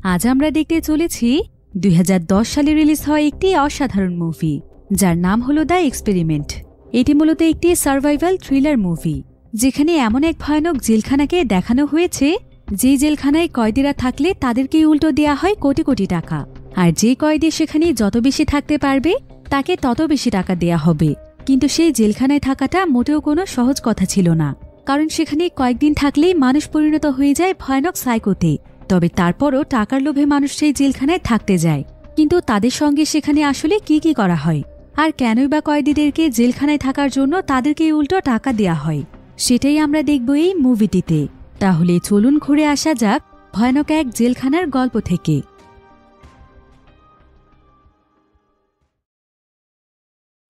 আজ আমরা দেখতে চলেছি ২০১০ সালে রিলিজ হওয়া একটি অসাধারণ মুভি, যার নাম হলো দ্য এক্সপেরিমেন্ট। এটি মূলত একটি সার্ভাইভাল থ্রিলার মুভি, যেখানে এমন এক ভয়ানক জেলখানাকে দেখানো হয়েছে যে জেলখানায় কয়েদিরা থাকলে তাদেরকেই উল্টো দেয়া হয় কোটি কোটি টাকা, আর যে কয়েদি সেখানে যত বেশি থাকতে পারবে তাকে তত বেশি টাকা দেয়া হবে। কিন্তু সেই জেলখানায় থাকাটা মোটেও কোনো সহজ কথা ছিল না, কারণ সেখানে কয়েকদিন থাকলেই মানুষ পরিণত হয়ে যায় ভয়ানক সাইকোতে। তবে তারপরও টাকার লোভে মানুষ সেই জেলখানায় থাকতে যায়। কিন্তু তাদের সঙ্গে সেখানে আসলে কি কি করা হয়, আর কেনই বা কয়েদিদেরকে জেলখানায় থাকার জন্য তাদেরকে উল্টো টাকা দেয়া হয়, সেটাই আমরা দেখব এই মুভিটিতে। তাহলে চলুন ঘুরে আসা যাক ভয়ানক এক জেলখানার গল্প থেকে।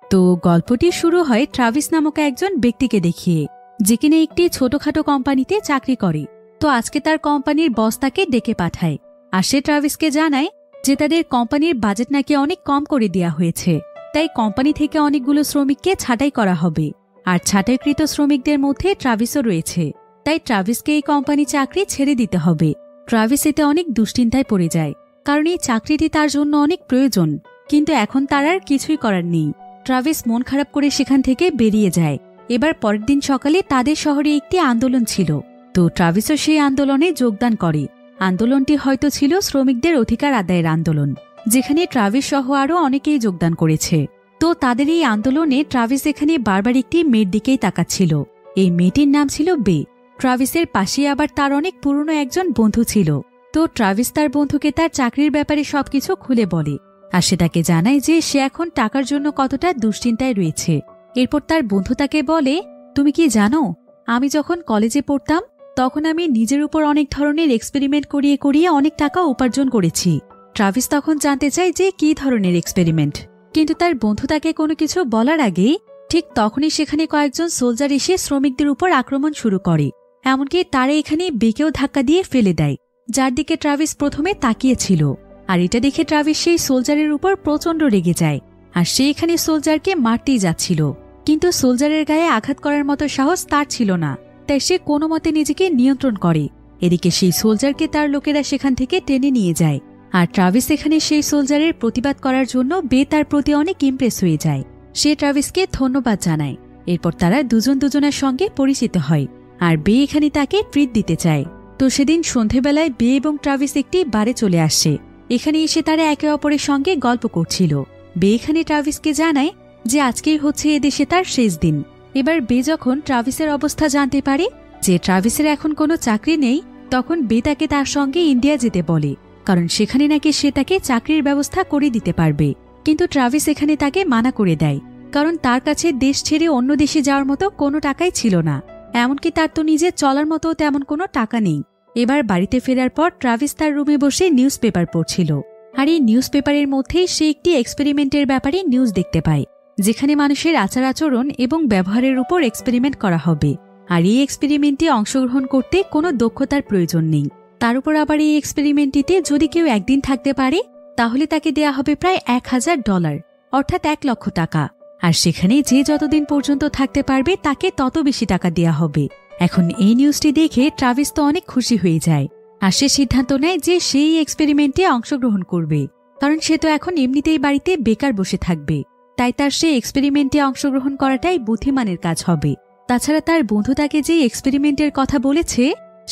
তো গল্পটি শুরু হয় ট্রাভিস নামক একজন ব্যক্তিকে দেখিয়ে, যে কিনা একটি ছোটখাটো কোম্পানিতে চাকরি করে। তো আজকে তার কোম্পানির বস তাকে ডেকে পাঠায়, আর সে ট্রাভিসকে জানায় যে তাদের কোম্পানির বাজেট নাকি অনেক কম করে দেওয়া হয়েছে, তাই কোম্পানি থেকে অনেকগুলো শ্রমিককে ছাঁটাই করা হবে। আর ছাঁটাইকৃত শ্রমিকদের মধ্যে ট্রাভিসও রয়েছে, তাই ট্রাভিসকে এই কোম্পানি চাকরি ছেড়ে দিতে হবে। ট্রাভিস এতে অনেক দুশ্চিন্তায় পড়ে যায়, কারণ এই চাকরিটি তার জন্য অনেক প্রয়োজন, কিন্তু এখন তার আর কিছুই করার নেই। ট্রাভিস মন খারাপ করে সেখান থেকে বেরিয়ে যায়। এবার পরের দিন সকালে তাদের শহরে একটি আন্দোলন ছিল, তো ট্রাভিসও সেই আন্দোলনে যোগদান করে। আন্দোলনটি হয়তো ছিল শ্রমিকদের অধিকার আদায়ের আন্দোলন, যেখানে ট্রাভিস সহ আরও অনেকেই যোগদান করেছে। তো তাদের এই আন্দোলনে ট্রাভিস এখানে বারবার একটি মেয়ের দিকেই তাকাচ্ছিল। এই মেয়েটির নাম ছিল বে। ট্রাভিসের পাশে আবার তার অনেক পুরনো একজন বন্ধু ছিল। তো ট্রাভিস তার বন্ধুকে তার চাকরির ব্যাপারে সবকিছু খুলে বলে, আর সে তাকে জানায় যে সে এখন টাকার জন্য কতটা দুশ্চিন্তায় রয়েছে। এরপর তার বন্ধু তাকে বলে, তুমি কি জানো, আমি যখন কলেজে পড়তাম তখন আমি নিজের উপর অনেক ধরনের এক্সপেরিমেন্ট করিয়ে করিয়ে অনেক টাকা উপার্জন করেছি। ট্রাভিস তখন জানতে চায় যে কি ধরনের এক্সপেরিমেন্ট, কিন্তু তার বন্ধু তাকে কোনো কিছু বলার আগেই ঠিক তখনই সেখানে কয়েকজন সোলজার এসে শ্রমিকদের উপর আক্রমণ শুরু করে। এমনকি তারা এখানে বেকেও ধাক্কা দিয়ে ফেলে দেয়, যার দিকে ট্রাভিস প্রথমে তাকিয়েছিল। আর এটা দেখে ট্রাভিস সেই সোলজারের উপর প্রচণ্ড রেগে যায়, আর সে এখানে সোলজারকে মারতেই যাচ্ছিল। কিন্তু সোলজারের গায়ে আঘাত করার মতো সাহস তার ছিল না, তাই সে কোনো মতে নিজেকে নিয়ন্ত্রণ করে। এদিকে সেই সোলজারকে তার লোকেরা সেখান থেকে টেনে নিয়ে যায়, আর ট্রাভিস এখানে সেই সোলজারের প্রতিবাদ করার জন্য বে তার প্রতি অনেক ইমপ্রেস হয়ে যায়। সে ট্রাভিসকে ধন্যবাদ জানায়। এরপর তারা দুজন দুজনের সঙ্গে পরিচিত হয়, আর বে এখানে তাকে ট্রিট দিতে চায়। তো সেদিন সন্ধেবেলায় বে এবং ট্রাভিস একটি বারে চলে আসে। এখানে এসে তারা একে অপরের সঙ্গে গল্প করছিল। বে এখানে ট্রাভিসকে জানায় যে আজকেই হচ্ছে এদেশে তার শেষ দিন। এবার বে যখন ট্রাভিসের অবস্থা জানতে পারে যে ট্রাভিসের এখন কোনো চাকরি নেই, তখন বে তাকে তার সঙ্গে ইন্ডিয়া যেতে বলে, কারণ সেখানে নাকি সে তাকে চাকরির ব্যবস্থা করে দিতে পারবে। কিন্তু ট্রাভিস এখানে তাকে মানা করে দেয়, কারণ তার কাছে দেশ ছেড়ে অন্য দেশে যাওয়ার মতো কোনো টাকাই ছিল না, এমনকি তার তো নিজের চলার মতো তেমন কোনো টাকা নেই। এবার বাড়িতে ফেরার পর ট্রাভিস তার রুমে বসে নিউজ পেপার পড়ছিল, আর এই নিউজ পেপারের মধ্যেই সে একটি এক্সপেরিমেন্টের ব্যাপারে নিউজ দেখতে পায়, যেখানে মানুষের আচার আচরণ এবং ব্যবহারের উপর এক্সপেরিমেন্ট করা হবে। আর এই এক্সপেরিমেন্টে অংশগ্রহণ করতে কোনো দক্ষতার প্রয়োজন নেই। তার উপর আবার এই এক্সপেরিমেন্টটিতে যদি কেউ একদিন থাকতে পারে তাহলে তাকে দেয়া হবে প্রায় $1000, অর্থাৎ 1 লক্ষ টাকা। আর সেখানে যে যতদিন পর্যন্ত থাকতে পারবে তাকে তত বেশি টাকা দেয়া হবে। এখন এই নিউজটি দেখে ট্রাভিস তো অনেক খুশি হয়ে যায়, আর সে সিদ্ধান্ত নেয় যে সেই এক্সপেরিমেন্টে অংশগ্রহণ করবে, কারণ সে তো এখন এমনিতেই বাড়িতে বেকার বসে থাকবে। তাই তার সেই এক্সপেরিমেন্টে অংশগ্রহণ করাটাই বুদ্ধিমানের কাজ হবে। তাছাড়া তার বন্ধু তাকে যে এক্সপেরিমেন্টের কথা বলেছে,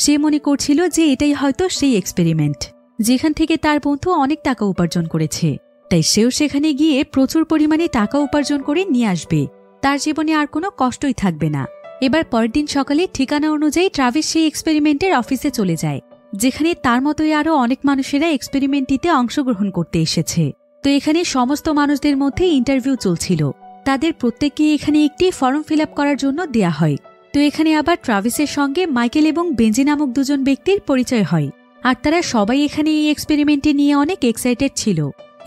সে মনে করছিল যে এটাই হয়তো সেই এক্সপেরিমেন্ট যেখান থেকে তার বন্ধু অনেক টাকা উপার্জন করেছে। তাই সেও সেখানে গিয়ে প্রচুর পরিমাণে টাকা উপার্জন করে নিয়ে আসবে, তার জীবনে আর কোনো কষ্টই থাকবে না। এবার পরের দিন সকালে ঠিকানা অনুযায়ী ট্রাভিস সেই এক্সপেরিমেন্টের অফিসে চলে যায়, যেখানে তার মতোই আরও অনেক মানুষেরা এক্সপেরিমেন্টটিতে অংশগ্রহণ করতে এসেছে। তো এখানে সমস্ত মানুষদের মধ্যে ইন্টারভিউ চলছিল। তাদের প্রত্যেককে এখানে একটি ফর্ম ফিল আপ করার জন্য দেয়া হয়। তো এখানে আবার ট্রাভিসের সঙ্গে মাইকেল এবং বেঞ্জি নামক দুজন ব্যক্তির পরিচয় হয়, আর তারা সবাই এখানে এই এক্সপেরিমেন্টটি নিয়ে অনেক এক্সাইটেড ছিল।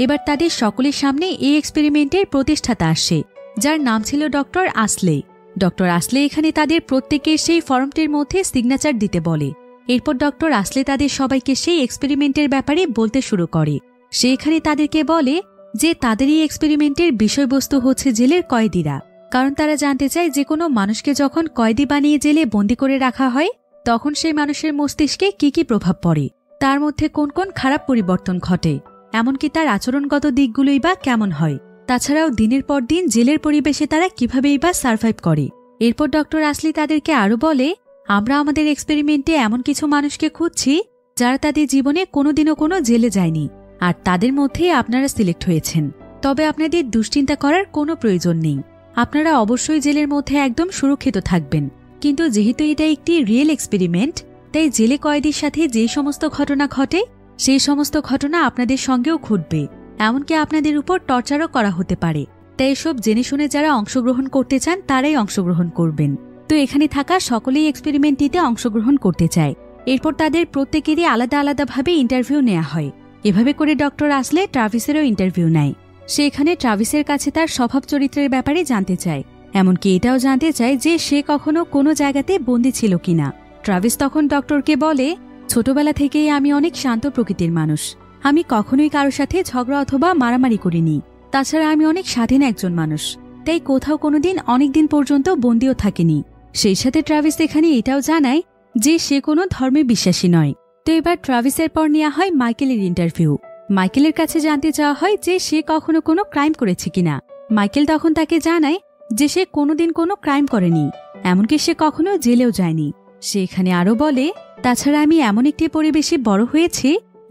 এবার তাদের সকলের সামনে এই এক্সপেরিমেন্টের প্রতিষ্ঠাতা আসে, যার নাম ছিল ডক্টর আসলে। ডক্টর আসলে এখানে তাদের প্রত্যেকের সেই ফর্মটির মধ্যে সিগনেচার দিতে বলে। এরপর ডক্টর আসলে তাদের সবাইকে সেই এক্সপেরিমেন্টের ব্যাপারে বলতে শুরু করে। সে এখানে তাদেরকে বলে যে তাদের এই এক্সপেরিমেন্টের বিষয়বস্তু হচ্ছে জেলের কয়েদিরা, কারণ তারা জানতে চায় যে কোনো মানুষকে যখন কয়েদি বানিয়ে জেলে বন্দী করে রাখা হয় তখন সেই মানুষের মস্তিষ্কে কি কি প্রভাব পড়ে। তার মধ্যে কোন কোন খারাপ পরিবর্তন ঘটে, এমনকি তার আচরণগত দিকগুলোই বা কেমন হয়। তাছাড়াও দিনের পর দিন জেলের পরিবেশে তারা কিভাবেই বা সার্ভাইভ করে। এরপর ডক্টর আসলি তাদেরকে আরও বলে, আমরা আমাদের এক্সপেরিমেন্টে এমন কিছু মানুষকে খুঁজছি যারা তাদের জীবনে কোনোদিনও কোনো জেলে যায়নি, আর তাদের মধ্যে আপনারা সিলেক্ট হয়েছেন। তবে আপনাদের দুশ্চিন্তা করার কোনো প্রয়োজন নেই, আপনারা অবশ্যই জেলের মধ্যে একদম সুরক্ষিত থাকবেন। কিন্তু যেহেতু এটা একটি রিয়েল এক্সপেরিমেন্ট, তাই জেলে কয়েদির সাথে যে সমস্ত ঘটনা ঘটে সেই সমস্ত ঘটনা আপনাদের সঙ্গেও ঘটবে, এমনকি আপনাদের উপর টর্চারও করা হতে পারে। তাই এসব জেনে শুনে যারা অংশগ্রহণ করতে চান তারাই অংশগ্রহণ করবেন। তো এখানে থাকা সকলেই এক্সপেরিমেন্টটিতে অংশগ্রহণ করতে চায়। এরপর তাদের প্রত্যেকেরই আলাদা আলাদাভাবে ইন্টারভিউ নেওয়া হয়। এভাবে করে ডক্টর আসলে ট্রাভিসেরও ইন্টারভিউ নেয়। সে এখানে ট্রাভিসের কাছে তার স্বভাব চরিত্রের ব্যাপারে জানতে চায়, এমনকি এটাও জানতে চায় যে সে কখনো কোনো জায়গাতে বন্দী ছিল কিনা। ট্রাভিস তখন ডক্টরকে বলে, ছোটবেলা থেকেই আমি অনেক শান্ত প্রকৃতির মানুষ, আমি কখনোই কারোর সাথে ঝগড়া অথবা মারামারি করিনি। তাছাড়া আমি অনেক স্বাধীন একজন মানুষ, তাই কোথাও কোনোদিন অনেকদিন পর্যন্ত বন্দীও থাকেনি। সেই সাথে ট্রাভিস এখানে এটাও জানায় যে সে কোনো ধর্মে বিশ্বাসী নয়। তো এবার ট্রাভিসের পর নেওয়া হয় মাইকেলের ইন্টারভিউ। মাইকেলের কাছে জানতে চাওয়া হয় যে সে কখনো কোনো ক্রাইম করেছে কিনা। মাইকেল তখন তাকে জানায় যে সে কোনোদিন কোনো ক্রাইম করেনি, এমনকি সে কখনো জেলেও যায়নি। সে এখানে আরও বলে, তাছাড়া আমি এমন একটি পরিবেশে বড় হয়েছি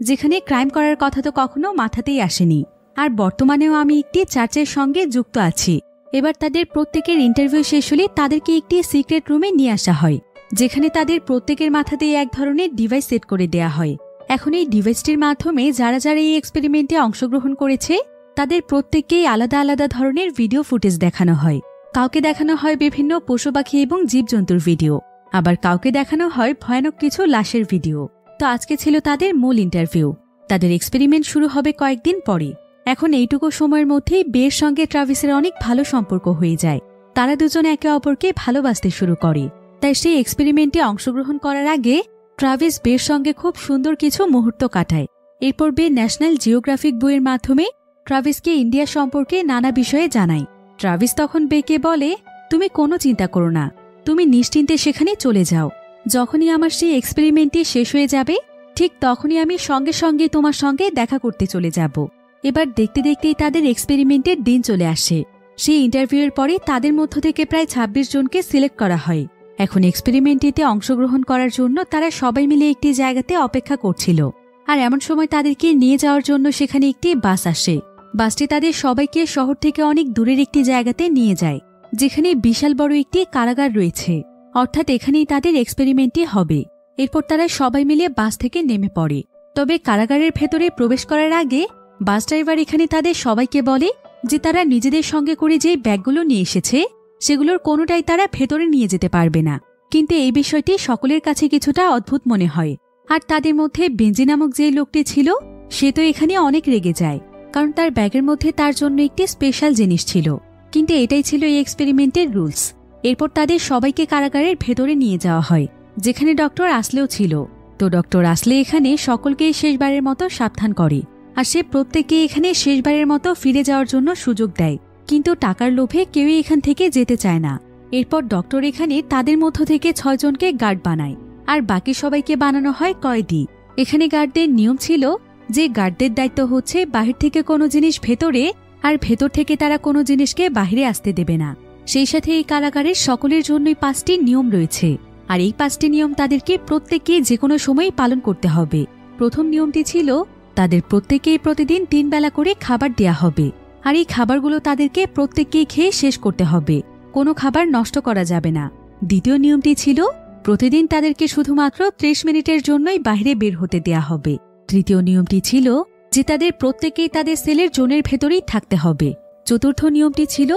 যেখানে ক্রাইম করার কথা তো কখনো মাথাতেই আসেনি, আর বর্তমানেও আমি একটি চার্চের সঙ্গে যুক্ত আছি। এবার তাদের প্রত্যেকের ইন্টারভিউ শেষ হলে তাদেরকে একটি সিক্রেট রুমে নিয়ে আসা হয়, যেখানে তাদের প্রত্যেকের মাথাতেই এক ধরনের ডিভাইস সেট করে দেয়া হয়। এখন এই ডিভাইসটির মাধ্যমে যারা যারা এই এক্সপেরিমেন্টে অংশগ্রহণ করেছে তাদের প্রত্যেককেই আলাদা আলাদা ধরনের ভিডিও ফুটেজ দেখানো হয়। কাউকে দেখানো হয় বিভিন্ন পশু পাখি এবং জীবজন্তুর ভিডিও, আবার কাউকে দেখানো হয় ভয়ানক কিছু লাশের ভিডিও। তো আজকে ছিল তাদের মূল ইন্টারভিউ। তাদের এক্সপেরিমেন্ট শুরু হবে কয়েকদিন পরে। এখন এইটুকু সময়ের মধ্যেই বের সঙ্গে ট্রাভিসের অনেক ভালো সম্পর্ক হয়ে যায়। তারা দুজন একে অপরকে ভালোবাসতে শুরু করে। তাই সেই এক্সপেরিমেন্টে অংশগ্রহণ করার আগে ট্রাভিস বের সঙ্গে খুব সুন্দর কিছু মুহূর্ত কাটায়। এরপর বে ন্যাশনাল জিওগ্রাফিক বইয়ের মাধ্যমে ট্রাভিসকে ইন্ডিয়া সম্পর্কে নানা বিষয়ে জানায়। ট্রাভিস তখন বেকে বলে, তুমি কোনো চিন্তা করো না, তুমি নিশ্চিন্তে সেখানে চলে যাও। যখনই আমার সেই এক্সপেরিমেন্টটি শেষ হয়ে যাবে ঠিক তখনই আমি সঙ্গে সঙ্গে তোমার সঙ্গে দেখা করতে চলে যাব। এবার দেখতে দেখতেই তাদের এক্সপেরিমেন্টের দিন চলে আসে। সেই ইন্টারভিউয়ের পরে তাদের মধ্য থেকে প্রায় ২৬ জনকে সিলেক্ট করা হয়। এখন এক্সপেরিমেন্টটিতে অংশগ্রহণ করার জন্য তারা সবাই মিলে একটি জায়গাতে অপেক্ষা করছিল। আর এমন সময় তাদেরকে নিয়ে যাওয়ার জন্য সেখানে একটি বাস আসে। বাসটি তাদের সবাইকে শহর থেকে অনেক দূরের একটি জায়গাতে নিয়ে যায়, যেখানে বিশাল বড় একটি কারাগার রয়েছে। অর্থাৎ এখানেই তাদের এক্সপেরিমেন্টটি হবে। এরপর তারা সবাই মিলে বাস থেকে নেমে পড়ে। তবে কারাগারের ভেতরে প্রবেশ করার আগে বাস ড্রাইভার এখানে তাদের সবাইকে বলে যে তারা নিজেদের সঙ্গে করে যে ব্যাগগুলো নিয়ে এসেছে সেগুলোর কোনোটাই তারা ভেতরে নিয়ে যেতে পারবে না। কিন্তু এই বিষয়টি সকলের কাছে কিছুটা অদ্ভুত মনে হয়। আর তাদের মধ্যে বেঞ্জি নামক যে লোকটি ছিল সে তো এখানে অনেক রেগে যায়, কারণ তার ব্যাগের মধ্যে তার জন্য একটি স্পেশাল জিনিস ছিল। কিন্তু এটাই ছিল এই এক্সপেরিমেন্টের রুলস। এরপর তাদের সবাইকে কারাগারের ভেতরে নিয়ে যাওয়া হয়, যেখানে ডক্টর আসলেও ছিল। তো ডক্টর আসলে এখানে সকলকে শেষবারের মতো সাবধান করে, আর সে প্রত্যেককে এখানে শেষবারের মতো ফিরে যাওয়ার জন্য সুযোগ দেয়। কিন্তু টাকার লোভে কেউই এখান থেকে যেতে চায় না। এরপর ডক্টর এখানে তাদের মধ্য থেকে ৬ জনকে গার্ড বানায়, আর বাকি সবাইকে বানানো হয় কয়েদি। এখানে গার্ডদের নিয়ম ছিল যে গার্ডদের দায়িত্ব হচ্ছে বাহির থেকে কোনো জিনিস ভেতরে, আর ভেতর থেকে তারা কোনো জিনিসকে বাহিরে আসতে দেবে না। সেই সাথে এই কারাগারের সকলের জন্যই ৫টি নিয়ম রয়েছে, আর এই ৫টি নিয়ম তাদেরকে প্রত্যেককে যে কোনো সময়ই পালন করতে হবে। প্রথম নিয়মটি ছিল তাদের প্রত্যেককেই প্রতিদিন ৩ বেলা করে খাবার দেয়া হবে, আর এই খাবারগুলো তাদেরকে প্রত্যেককেই খেয়ে শেষ করতে হবে, কোনো খাবার নষ্ট করা যাবে না। দ্বিতীয় নিয়মটি ছিল প্রতিদিন তাদেরকে শুধুমাত্র ৩০ মিনিটের জন্যই বাইরে বের হতে দেয়া হবে। তৃতীয় নিয়মটি ছিল যে তাদের প্রত্যেকেই তাদের সেলের জোনের ভেতরেই থাকতে হবে। চতুর্থ নিয়মটি ছিল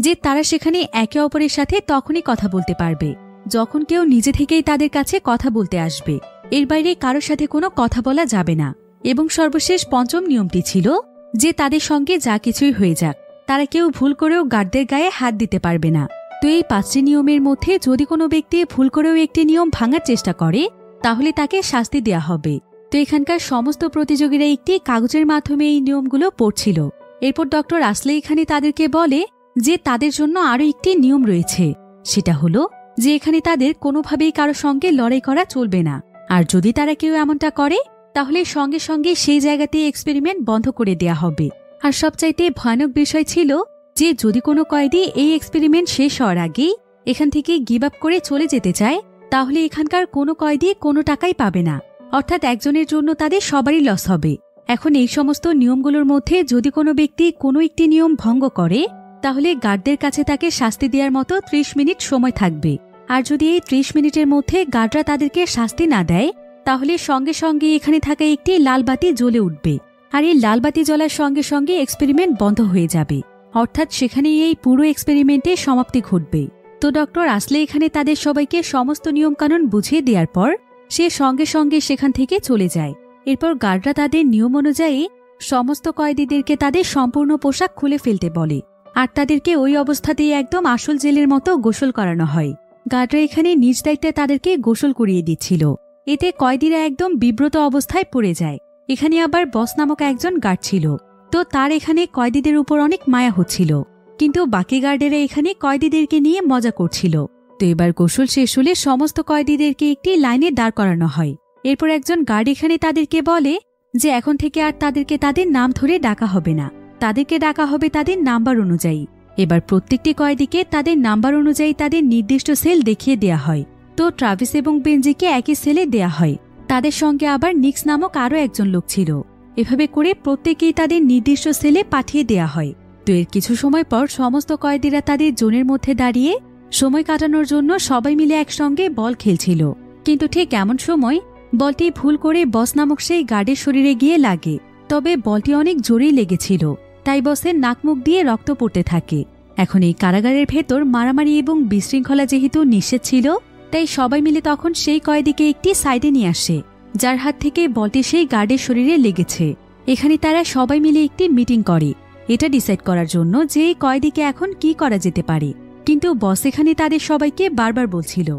যে তারা সেখানে একে অপরের সাথে তখনই কথা বলতে পারবে যখন কেউ নিজে থেকেই তাদের কাছে কথা বলতে আসবে, এর বাইরে কারোর সাথে কোনো কথা বলা যাবে না। এবং সর্বশেষ পঞ্চম নিয়মটি ছিল যে তাদের সঙ্গে যা কিছুই হয়ে যাক তারা কেউ ভুল করেও গার্ডদের গায়ে হাত দিতে পারবে না। তো এই ৫টি নিয়মের মধ্যে যদি কোনো ব্যক্তি ভুল করেও একটি নিয়ম ভাঙার চেষ্টা করে তাহলে তাকে শাস্তি দেয়া হবে। তো এখানকার সমস্ত প্রতিযোগীরা একটি কাগজের মাধ্যমে এই নিয়মগুলো পড়ছিল। এরপর ডক্টর আসলে এখানে তাদেরকে বলে যে তাদের জন্য আরও একটি নিয়ম রয়েছে, সেটা হলো যে এখানে তাদের কোনোভাবেই কারো সঙ্গে লড়াই করা চলবে না, আর যদি তারা কেউ এমনটা করে তাহলে সঙ্গে সঙ্গে সেই জায়গাতে এক্সপেরিমেন্ট বন্ধ করে দেয়া হবে। আর সবচাইতে ভয়ানক বিষয় ছিল যে যদি কোনো কয়েদি এই এক্সপেরিমেন্ট শেষ হওয়ার আগেই এখান থেকে গিভ আপ করে চলে যেতে চায়, তাহলে এখানকার কোনো কয়েদি কোনো টাকাই পাবে না, অর্থাৎ একজনের জন্য তাদের সবারই লস হবে। এখন এই সমস্ত নিয়মগুলোর মধ্যে যদি কোনো ব্যক্তি কোনো একটি নিয়ম ভঙ্গ করে, তাহলে গার্ডদের কাছে তাকে শাস্তি দেওয়ার মতো 30 মিনিট সময় থাকবে। আর যদি এই 30 মিনিটের মধ্যে গার্ডরা তাদেরকে শাস্তি না দেয়, তাহলে সঙ্গে সঙ্গে এখানে থাকা একটি লাল বাতি জ্বলে উঠবে। আর এই লাল বাতি জ্বলার সঙ্গে সঙ্গে এক্সপেরিমেন্ট বন্ধ হয়ে যাবে, অর্থাৎ সেখানে এই পুরো এক্সপেরিমেন্টের সমাপ্তি ঘটবে। তো ডক্টর আসলে এখানে তাদের সবাইকে সমস্ত নিয়মকানুন বুঝিয়ে দেওয়ার পর সে সঙ্গে সঙ্গে সেখান থেকে চলে যায়। এরপর গার্ডরা তাদের নিয়ম অনুযায়ী সমস্ত কয়েদিদেরকে তাদের সম্পূর্ণ পোশাক খুলে ফেলতে বলে, আর তাদেরকে ওই অবস্থাতেই একদম আসল জেলের মতো গোসল করানো হয়। গার্ডরা এখানে নিজ দায়িত্বে তাদেরকে গোসল করিয়ে দিচ্ছিল। এতে কয়েদিরা একদম বিব্রত অবস্থায় পড়ে যায়। এখানে আবার বস নামক একজন গার্ড ছিল, তো তার এখানে কয়েদিদের উপর অনেক মায়া হচ্ছিল, কিন্তু বাকি গার্ডেরা এখানে কয়েদিদেরকে নিয়ে মজা করছিল। তো এবার গোসল শেষ হলে সমস্ত কয়েদিদেরকে একটি লাইনে দাঁড় করানো হয়। এরপর একজন গার্ড এখানে তাদেরকে বলে যে এখন থেকে আর তাদেরকে তাদের নাম ধরে ডাকা হবে না, তাদেরকে ডাকা হবে তাদের নাম্বার অনুযায়ী। এবার প্রত্যেকটি কয়েদিকে তাদের নাম্বার অনুযায়ী তাদের নির্দিষ্ট সেল দেখিয়ে দেয়া হয়। তো ট্রাভিস এবং বেনজিকে একই সেলে দেয়া হয়, তাদের সঙ্গে আবার নিক্স নামক আরও একজন লোক ছিল। এভাবে করে প্রত্যেকেই তাদের নির্দিষ্ট সেলে পাঠিয়ে দেয়া হয়। তো এর কিছু সময় পর সমস্ত কয়েদিরা তাদের জোনের মধ্যে দাঁড়িয়ে সময় কাটানোর জন্য সবাই মিলে একসঙ্গে বল খেলছিল। কিন্তু ঠিক এমন সময় বলটি ভুল করে বস নামক সেই গার্ডের শরীরে গিয়ে লাগে। তবে বলটি অনেক জোরেই লেগেছিল, তাই বসের নাকমুখ দিয়ে রক্ত পড়তে থাকে। এখন এই কারাগারের ভেতর মারামারি এবং বিশৃঙ্খলা যেহেতু নিষেধ ছিল, তাই সবাই মিলে তখন সেই কয়েদিকে একটি সাইডে নিয়ে আসে যার হাত থেকে বলটি সেই গার্ডের শরীরে লেগেছে। এখানে তারা সবাই মিলে একটি মিটিং করে এটা ডিসাইড করার জন্য যে এই কয়েদিকে এখন কি করা যেতে পারে। কিন্তু বস এখানে তাদের সবাইকে বারবার বলছিল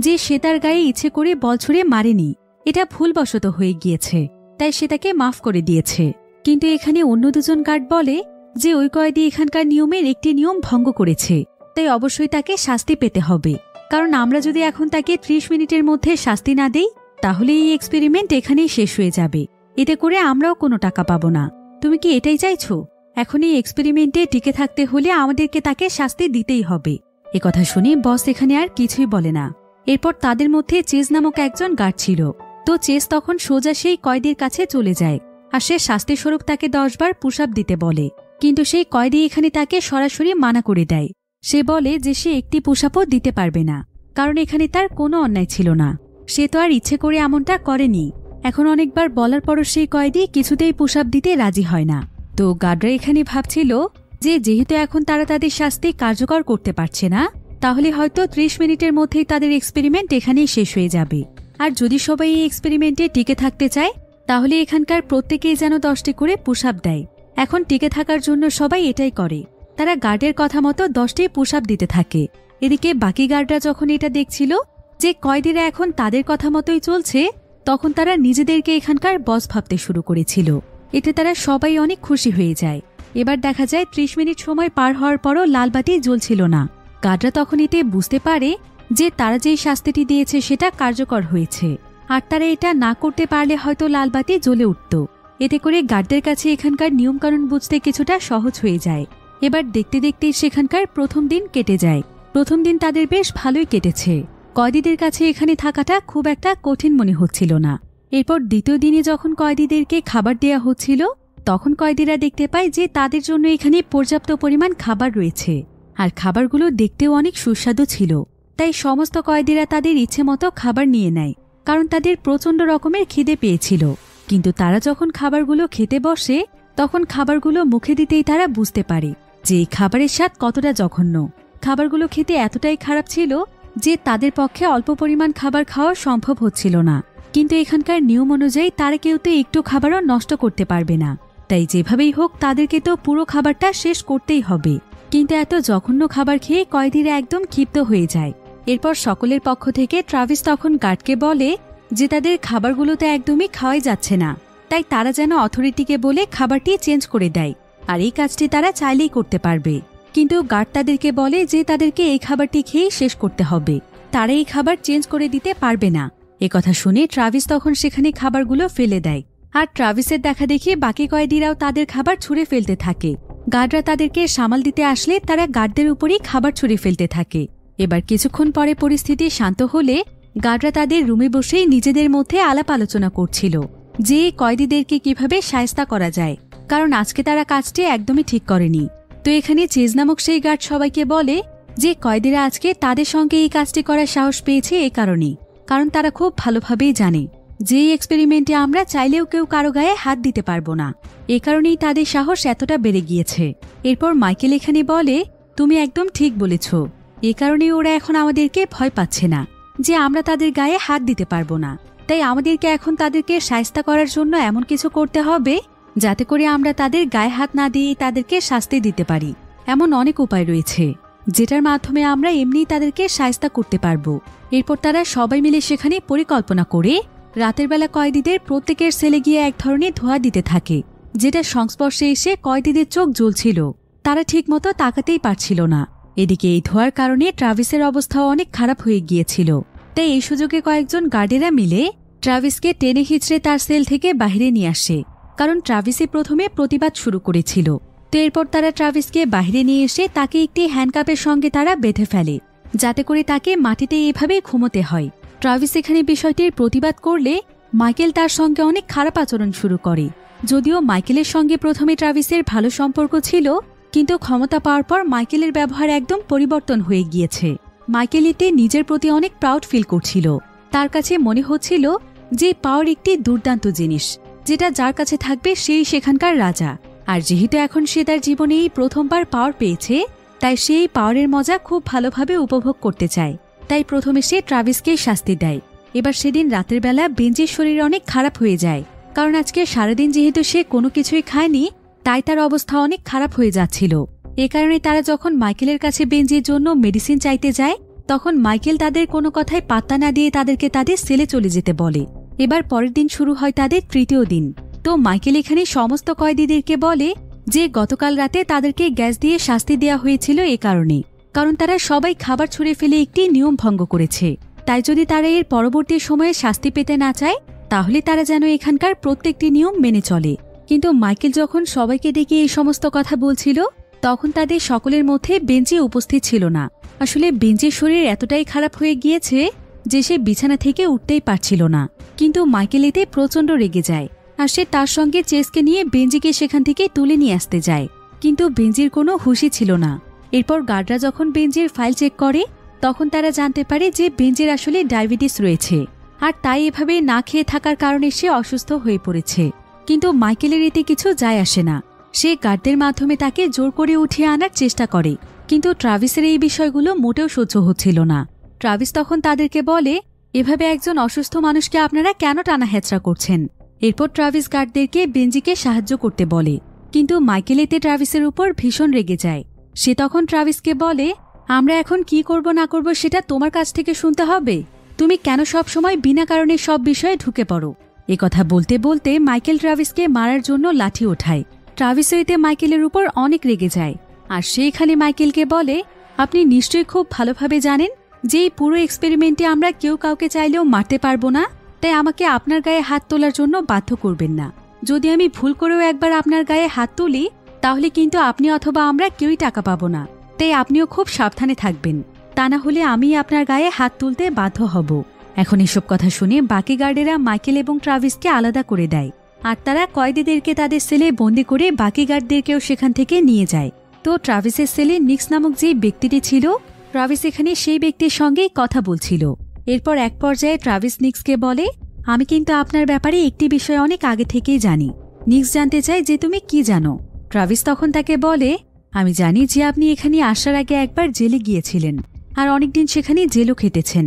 যে সে তার গায়ে ইচ্ছে করে বল ছুঁড়ে মারেনি, এটা ভুলবশত হয়ে গিয়েছে, তাই সে তাকে মাফ করে দিয়েছে। কিন্তু এখানে অন্য দুজন গার্ড বলে যে ওই কয়েদি এখানকার নিয়মের একটি নিয়ম ভঙ্গ করেছে, তাই অবশ্যই তাকে শাস্তি পেতে হবে। কারণ আমরা যদি এখন তাকে 30 মিনিটের মধ্যে শাস্তি না দেই, তাহলে এই এক্সপেরিমেন্ট এখানেই শেষ হয়ে যাবে, এতে করে আমরাও কোনো টাকা পাবো না। তুমি কি এটাই চাইছো? এখন এই এক্সপেরিমেন্টে টিকে থাকতে হলে আমাদেরকে তাকে শাস্তি দিতেই হবে। একথা শুনে বস এখানে আর কিছুই বলে না। এরপর তাদের মধ্যে চেজ নামক একজন গার্ড ছিল। তো চেজ তখন সোজা সেই কয়েদির কাছে চলে যায়, আর সে শাস্তিস্বরূপ তাকে 10 বার পুশ আপ দিতে বলে। কিন্তু সেই কয়েদি এখানে তাকে সরাসরি মানা করে দেয়। সে বলে যে সে একটি পুশ আপও দিতে পারবে না, কারণ এখানে তার কোনো অন্যায় ছিল না, সে তো আর ইচ্ছে করে এমনটা করেনি। এখন অনেকবার বলার পরও সেই কয়েদি কিছুতেই পুশ আপ দিতে রাজি হয় না। তো গার্ডরা এখানে ভাবছিল যে যেহেতু এখন তারা তাদের শাস্তি কার্যকর করতে পারছে না, তাহলে হয়তো 30 মিনিটের মধ্যেই তাদের এক্সপেরিমেন্ট এখানেই শেষ হয়ে যাবে। আর যদি সবাই এই এক্সপেরিমেন্টে টিকে থাকতে চায়, তাহলে এখানকার প্রত্যেকেই যেন 10টি করে পুশ আপ দেয়। এখন টিকে থাকার জন্য সবাই এটাই করে, তারা গার্ডের কথা মতো 10টি পুশ আপ দিতে থাকে। এদিকে বাকি গার্ডরা যখন এটা দেখছিল যে কয়েদিরা এখন তাদের কথা মতোই চলছে, তখন তারা নিজেদেরকে এখানকার বস ভাবতে শুরু করেছিল। এতে তারা সবাই অনেক খুশি হয়ে যায়। এবার দেখা যায় 30 মিনিট সময় পার হওয়ার পরও লালবাতি জ্বলছিল না। গার্ডরা তখন এতে বুঝতে পারে যে তারা যেই শাস্তিটি দিয়েছে সেটা কার্যকর হয়েছে, আর তারা এটা না করতে পারলে হয়তো লালবাতি জ্বলে উঠত। এতে করে গার্ডদের কাছে এখানকার নিয়মকানুন বুঝতে কিছুটা সহজ হয়ে যায়। এবার দেখতে দেখতে সেখানকার প্রথম দিন কেটে যায়। প্রথম দিন তাদের বেশ ভালোই কেটেছে, কয়েদিদের কাছে এখানে থাকাটা খুব একটা কঠিন মনে হচ্ছিল না। এরপর দ্বিতীয় দিনে যখন কয়েদিদেরকে খাবার দেয়া হচ্ছিল, তখন কয়েদিরা দেখতে পায় যে তাদের জন্য এখানে পর্যাপ্ত পরিমাণ খাবার রয়েছে, আর খাবারগুলো দেখতেও অনেক সুস্বাদু ছিল। তাই সমস্ত কয়েদিরা তাদের ইচ্ছে মতো খাবার নিয়ে নেয়, কারণ তাদের প্রচণ্ড রকমের খিদে পেয়েছিল। কিন্তু তারা যখন খাবারগুলো খেতে বসে, তখন খাবারগুলো মুখে দিতেই তারা বুঝতে পারে যে এই খাবারের স্বাদ কতটা জঘন্য। খাবারগুলো খেতে এতটাই খারাপ ছিল যে তাদের পক্ষে অল্প পরিমাণ খাবার খাওয়া সম্ভব হচ্ছিল না। কিন্তু এখানকার নিয়ম অনুযায়ী তারা কেউ তো একটু খাবারও নষ্ট করতে পারবে না, তাই যেভাবেই হোক তাদেরকে তো পুরো খাবারটা শেষ করতেই হবে। কিন্তু এত জঘন্য খাবার খেয়ে কয়েদিরা একদম ক্ষিপ্ত হয়ে যায়। এরপর সকলের পক্ষ থেকে ট্রাভিস তখন গার্ডকে বলে যে তাদের খাবারগুলোতে একদমই খাওয়াই যাচ্ছে না, তাই তারা যেন অথরিটিকে বলে খাবারটি চেঞ্জ করে দেয়, আর এই কাজটি তারা চাইলেই করতে পারবে। কিন্তু গার্ড তাদেরকে বলে যে তাদেরকে এই খাবারটি খেয়েই শেষ করতে হবে, তারা এই খাবার চেঞ্জ করে দিতে পারবে না। একথা শুনে ট্রাভিস তখন সেখানে খাবারগুলো ফেলে দেয়। আর ট্রাভিসের দেখা দেখি বাকি কয়েদিরাও তাদের খাবার ছুঁড়ে ফেলতে থাকে। গার্ডরা তাদেরকে সামাল দিতে আসলে তারা গার্ডদের উপরই খাবার ছুঁড়ে ফেলতে থাকে। এবার কিছুক্ষণ পরে পরিস্থিতি শান্ত হলে গার্ডরা তাদের রুমে বসেই নিজেদের মধ্যে আলাপ আলোচনা করছিল যে কয়েদিদেরকে কিভাবে শায়েস্তা করা যায়, কারণ আজকে তারা কাজটি একদমই ঠিক করেনি। তো এখানে চেজ নামক সেই গার্ড সবাইকে বলে যে কয়েদিরা আজকে তাদের সঙ্গে এই কাজটি করার সাহস পেয়েছে এই কারণেই, কারণ তারা খুব ভালোভাবেই জানে যে এই এক্সপেরিমেন্টে আমরা চাইলেও কেউ কারো গায়ে হাত দিতে পারবো না। এ কারণেই তাদের সাহস এতটা বেড়ে গিয়েছে। এরপর মাইকেল এখানে বলে, তুমি একদম ঠিক বলেছ, এ কারণেই ওরা এখন আমাদেরকে ভয় পাচ্ছে না যে আমরা তাদের গায়ে হাত দিতে পারবো না। তাই আমাদেরকে এখন তাদেরকে শায়েস্তা করার জন্য এমন কিছু করতে হবে যাতে করে আমরা তাদের গায়ে হাত না দিয়ে তাদেরকে শাস্তি দিতে পারি। এমন অনেক উপায় রয়েছে যেটার মাধ্যমে আমরা এমনিই তাদেরকে শায়েস্তা করতে পারবো। এরপর তারা সবাই মিলে সেখানে পরিকল্পনা করে রাতের বেলা কয়েদিদের প্রত্যেকের সেলে গিয়ে এক ধরনের ধোঁয়া দিতে থাকে, যেটা সংস্পর্শে এসে কয়েদিদের চোখ জ্বলছিল। তারা ঠিকমতো তাকাতেই পারছিল না। এদিকে এই ধোঁয়ার কারণে ট্রাভিসের অবস্থাও অনেক খারাপ হয়ে গিয়েছিল। তাই এই সুযোগে কয়েকজন গার্ডেরা মিলে ট্রাভিসকে টেনে হিঁচড়ে তার সেল থেকে বাহিরে নিয়ে আসে, কারণ ট্রাভিসই প্রথমে প্রতিবাদ শুরু করেছিল। তো এরপর তারা ট্রাভিসকে বাহিরে নিয়ে এসে তাকে একটি হ্যান্ডকাপের সঙ্গে তারা বেঁধে ফেলে, যাতে করে তাকে মাটিতে এভাবে ঘুমোতে হয়। ট্রাভিস এখানে বিষয়টির প্রতিবাদ করলে মাইকেল তার সঙ্গে অনেক খারাপ আচরণ শুরু করে। যদিও মাইকেলের সঙ্গে প্রথমে ট্রাভিসের ভালো সম্পর্ক ছিল, কিন্তু ক্ষমতা পাওয়ার পর মাইকেলের ব্যবহার একদম পরিবর্তন হয়ে গিয়েছে। মাইকেল এতে নিজের প্রতি অনেক প্রাউড ফিল করছিল। তার কাছে মনে হচ্ছিল যে পাওয়ার একটি দুর্দান্ত জিনিস, যেটা যার কাছে থাকবে সেই সেখানকার রাজা। আর যেহেতু এখন সে তার জীবনে এই প্রথমবার পাওয়ার পেয়েছে, তাই সেই পাওয়ারের মজা খুব ভালোভাবে উপভোগ করতে চায়। তাই প্রথমে সে ট্রাভিসকেই শাস্তি দেয়। এবার সেদিন রাতের বেলা বেঞ্জির শরীর অনেক খারাপ হয়ে যায়, কারণ আজকে সারাদিন যেহেতু সে কোনো কিছুই খায়নি, তাই তার অবস্থা অনেক খারাপ হয়ে যাচ্ছিল। এ কারণে তারা যখন মাইকেলের কাছে বেঞ্জির জন্য মেডিসিন চাইতে যায়, তখন মাইকেল তাদের কোনো কথায় পাত্তা না দিয়ে তাদেরকে তাদের সেলে চলে যেতে বলে। এবার পরের দিন শুরু হয় তাদের তৃতীয় দিন। তো মাইকেল এখানে সমস্ত কয়েদিদেরকে বলে যে গতকাল রাতে তাদেরকে গ্যাস দিয়ে শাস্তি দেওয়া হয়েছিল এ কারণে, কারণ তারা সবাই খাবার ছুঁড়ে ফেলে একটি নিয়ম ভঙ্গ করেছে। তাই যদি তারা এর পরবর্তী সময়ে শাস্তি পেতে না চায়, তাহলে তারা যেন এখানকার প্রত্যেকটি নিয়ম মেনে চলে। কিন্তু মাইকেল যখন সবাইকে ডেকে এই সমস্ত কথা বলছিল, তখন তাদের সকলের মধ্যে বেঞ্জি উপস্থিত ছিল না। আসলে বেঞ্জির শরীর এতটাই খারাপ হয়ে গিয়েছে যে সে বিছানা থেকে উঠতেই পারছিল না। কিন্তু মাইকেল এতে প্রচণ্ড রেগে যায়, আর সে তার সঙ্গে চেসকে নিয়ে বেঞ্জিকে সেখান থেকে তুলে নিয়ে আসতে যায়। কিন্তু বেঞ্জির কোনো হুঁশই ছিল না। এরপর গার্ডরা যখন বেঞ্জির ফাইল চেক করে, তখন তারা জানতে পারে যে বেঞ্জির আসলে ডায়াবেটিস রয়েছে, আর তাই এভাবে না খেয়ে থাকার কারণে সে অসুস্থ হয়ে পড়েছে। কিন্তু মাইকেলের এতে কিছু যায় আসে না। সে গার্ডদের মাধ্যমে তাকে জোর করে উঠিয়ে আনার চেষ্টা করে, কিন্তু ট্রাভিসের এই বিষয়গুলো মোটেও সহ্য হচ্ছিল না। ট্রাভিস তখন তাদেরকে বলে, এভাবে একজন অসুস্থ মানুষকে আপনারা কেন টানা হেঁচড়া করছেন? এরপর ট্রাভিস গার্ডদেরকে বেঞ্জিকে সাহায্য করতে বলে, কিন্তু মাইকেল এতে ট্রাভিসের উপর ভীষণ রেগে যায়। সে তখন ট্রাভিসকে বলে, আমরা এখন কি করব না করব সেটা তোমার কাছ থেকে শুনতে হবে। তুমি কেন সব সময় বিনা কারণে সব বিষয়ে ঢুকে পড়ো? কথা বলতে বলতে মাইকেল ট্রাভিসকে মারার জন্য লাঠি ওঠায়। ট্রাভিসও এতে মাইকেলের উপর অনেক রেগে যায়, আর সেইখানে মাইকেলকে বলে, আপনি নিশ্চয়ই খুব ভালোভাবে জানেন যে এই পুরো এক্সপেরিমেন্টে আমরা কেউ কাউকে চাইলেও মারতে পারবো না, তাই আমাকে আপনার গায়ে হাত তোলার জন্য বাধ্য করবেন না। যদি আমি ভুল করেও একবার আপনার গায়ে হাত তুলি, তাহলে কিন্তু আপনি অথবা আমরা কেউই টাকা পাবো না। তাই আপনিও খুব সাবধানে থাকবেন, তা না হলে আমি আপনার গায়ে হাত তুলতে বাধ্য হব। এখন এসব কথা শুনে বাকি গার্ডেরা মাইকেল এবং ট্রাভিসকে আলাদা করে দেয়, আর তারা কয়েদিদেরকে তাদের সেলে বন্দি করে বাকি গার্ডদেরকেও সেখান থেকে নিয়ে যায়। তো ট্রাভিসের সেলে নিক্স নামক যে ব্যক্তিটি ছিল, ট্রাভিস এখানে সেই ব্যক্তির সঙ্গেই কথা বলছিল। এরপর এক পর্যায়ে ট্রাভিস নিক্সকে বলে, আমি কিন্তু আপনার ব্যাপারে একটি বিষয় অনেক আগে থেকেই জানি। নিক্স জানতে চায় যে তুমি কি জানো। ট্রাভিস তখন তাকে বলে, আমি জানি যে আপনি এখানে আসার আগে একবার জেলে গিয়েছিলেন, আর অনেকদিন সেখানে জেলও খেটেছেন।